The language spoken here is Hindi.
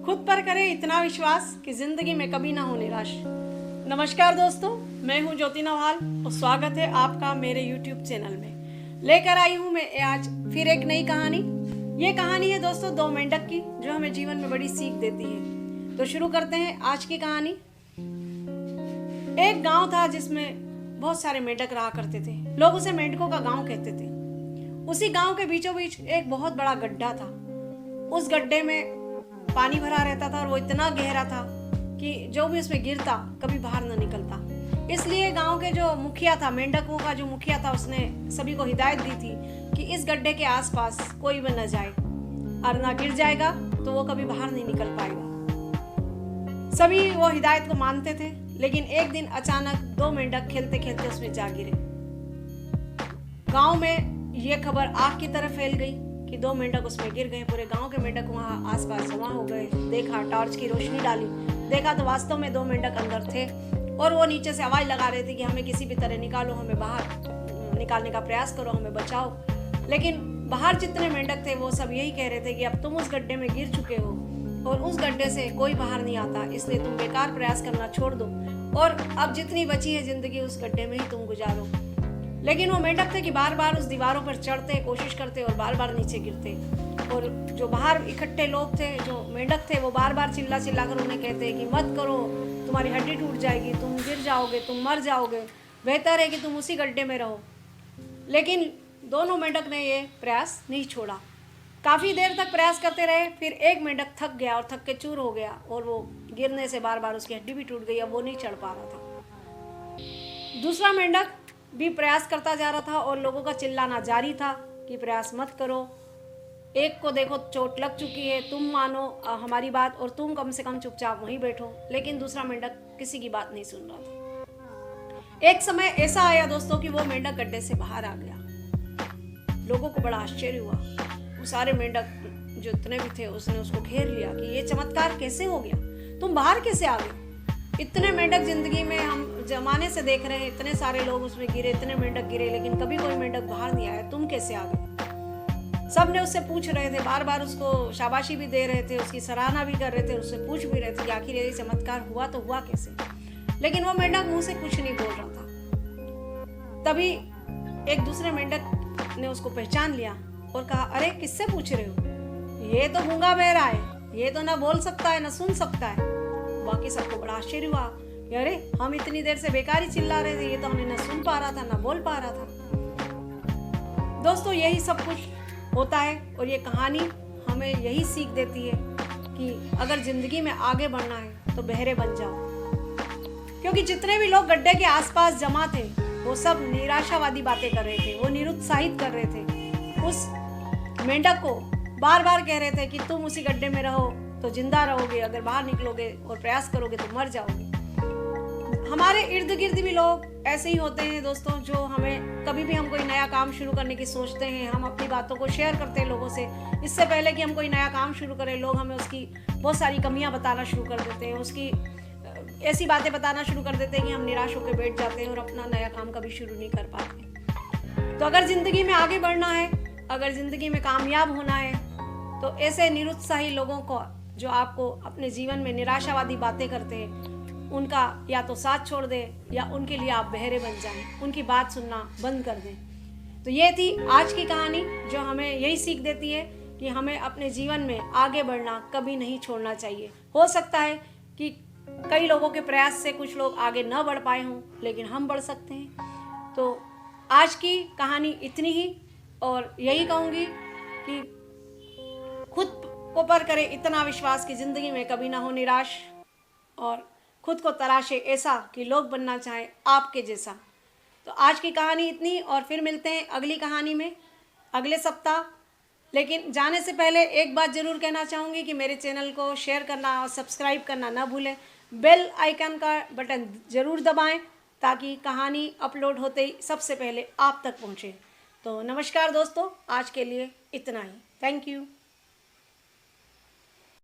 खुद पर करें इतना विश्वास कि जिंदगी में कभी ना हो निराश। नमस्कार दोस्तों, मैं हूं ज्योति नवहाल और स्वागत है आपका मेरे YouTube चैनल में। लेकर आई हूं मैं आज फिर एक नई कहानी। ये कहानी है दोस्तों दो मेंढक की, जो हमें जीवन में बड़ी सीख देती है। तो शुरू करते हैं आज की कहानी। एक गांव था जिसमें बहुत सारे मेंढक रहा करते थे। लोग उसे मेंढकों का गांव कहते थे। उसी गांव के बीचों बीच एक बहुत बड़ा गड्ढा था। उस गड्ढे में पानी भरा रहता था और वो इतना गहरा था कि जो भी उसमें गिरता कभी बाहर न निकलता। इसलिए गांव के जो मुखिया था, मेंढकों का जो मुखिया था, उसने सभी को हिदायत दी थी कि इस गड्ढे के आसपास कोई भी न जाए, और ना गिर जाएगा तो वो कभी बाहर नहीं निकल पाएगा। सभी वो हिदायत को मानते थे, लेकिन एक दिन अचानक दो मेंढक खेलते खेलते उसमें जा गिरे। गांव में ये खबर आग की तरह फैल गई कि दो मेंढक उसमें गिर गए। पूरे गांव के मेंढक वहां आसपास जमा हो गए। देखा, टॉर्च की रोशनी डाली, देखा तो वास्तव में दो मेंढक अंदर थे और वो नीचे से आवाज लगा रहे थे कि हमें किसी भी तरह निकालो, हमें बाहर निकालने का प्रयास करो, हमें बचाओ। लेकिन बाहर जितने मेंढक थे वो सब यही कह रहे थे कि अब तुम उस गड्ढे में गिर चुके हो और उस गड्ढे से कोई बाहर नहीं आता, इसलिए तुम बेकार प्रयास करना छोड़ दो और अब जितनी बची है जिंदगी उस गड्ढे में ही तुम गुजारो। लेकिन वो मेंढक थे कि बार बार उस दीवारों पर चढ़ते, कोशिश करते और बार बार नीचे गिरते। और जो बाहर इकट्ठे लोग थे, जो मेंढक थे, वो बार बार चिल्ला चिल्ला कर उन्हें कहते कि मत करो, तुम्हारी हड्डी टूट जाएगी, तुम गिर जाओगे, तुम मर जाओगे, बेहतर है कि तुम उसी गड्ढे में रहो। लेकिन दोनों मेंढक ने ये प्रयास नहीं छोड़ा। काफ़ी देर तक प्रयास करते रहे। फिर एक मेंढक थक गया और थक के चूर हो गया और वो गिरने से बार बार उसकी हड्डी भी टूट गई। अब वो नहीं चढ़ पा रहा था। दूसरा मेंढक भी प्रयास करता जा रहा था और लोगों का चिल्लाना जारी था कि प्रयास मत करो, एक को देखो चोट लग चुकी है, तुम मानो हमारी बात और तुम कम से कम चुपचाप वहीं बैठो। लेकिन दूसरा मेंढक किसी की बात नहीं सुन रहा था। एक समय ऐसा आया दोस्तों कि वो मेंढक गड्ढे से बाहर आ गया। लोगों को बड़ा आश्चर्य हुआ। वो सारे मेंढक जो इतने भी थे उसने उसको घेर लिया कि ये चमत्कार कैसे हो गया, तुम बाहर कैसे आ गए? इतने मेंढक जिंदगी में हम जमाने से देख रहे हैं, इतने सारे लोग उसमें गिरे, इतने मेंढक गिरे, लेकिन कभी कोई मेंढक बाहर नहीं आया, तुम कैसे आ गए? सब ने उससे पूछ रहे थे, बार बार उसको शाबाशी भी दे रहे थे, उसकी सराहना भी कर रहे थे, उससे पूछ भी रहे थे कि आखिर ये चमत्कार हुआ तो हुआ कैसे। लेकिन वो मेंढक मुंह से कुछ नहीं बोल रहा था। तभी एक दूसरे मेंढक ने उसको पहचान लिया और कहा, अरे किससे पूछ रहे हो? ये तो गूंगा बहरा है, ये तो ना बोल सकता है ना सुन सकता है। बाकी सबको बड़ा आश्चर्य हुआ, अरे हम इतनी देर से बेकार ही चिल्ला रहे थे, ये तो हमें ना सुन पा रहा था ना बोल पा रहा था। दोस्तों यही सब कुछ होता है और ये कहानी हमें यही सीख देती है कि अगर जिंदगी में आगे बढ़ना है तो बहरे बन जाओ। क्योंकि जितने भी लोग गड्ढे के आसपास जमा थे वो सब निराशावादी बातें कर रहे थे, वो निरुत्साहित कर रहे थे। उस मेंढक को बार बार कह रहे थे कि तुम उसी गड्ढे में रहो तो जिंदा रहोगे, अगर बाहर निकलोगे और प्रयास करोगे तो मर जाओगे। हमारे इर्द गिर्द भी लोग ऐसे ही होते हैं दोस्तों, जो हमें कभी भी हम कोई नया काम शुरू करने की सोचते हैं, हम अपनी बातों को शेयर करते हैं लोगों से। इससे पहले कि हम कोई नया काम शुरू करें, लोग हमें उसकी बहुत सारी कमियां बताना शुरू कर देते हैं, उसकी ऐसी बातें बताना शुरू कर देते हैं कि हम निराश होकर बैठ जाते हैं और अपना नया काम कभी शुरू नहीं कर पाते। तो अगर ज़िंदगी में आगे बढ़ना है, अगर ज़िंदगी में कामयाब होना है, तो ऐसे निरुत्साही लोगों को, जो आपको अपने जीवन में निराशावादी बातें करते हैं, उनका या तो साथ छोड़ दें या उनके लिए आप बहरे बन जाएं, उनकी बात सुनना बंद कर दें। तो ये थी आज की कहानी, जो हमें यही सीख देती है कि हमें अपने जीवन में आगे बढ़ना कभी नहीं छोड़ना चाहिए। हो सकता है कि कई लोगों के प्रयास से कुछ लोग आगे न बढ़ पाए हों, लेकिन हम बढ़ सकते हैं। तो आज की कहानी इतनी ही, और यही कहूँगी कि खुद को पर करे इतना विश्वास कि जिंदगी में कभी ना हो निराश, और खुद को तराशे ऐसा कि लोग बनना चाहें आपके जैसा। तो आज की कहानी इतनी, और फिर मिलते हैं अगली कहानी में अगले सप्ताह। लेकिन जाने से पहले एक बात ज़रूर कहना चाहूँगी कि मेरे चैनल को शेयर करना और सब्सक्राइब करना ना भूलें। बेल आइकन का बटन ज़रूर दबाएं ताकि कहानी अपलोड होते ही सबसे पहले आप तक पहुँचे। तो नमस्कार दोस्तों, आज के लिए इतना ही। Thank you.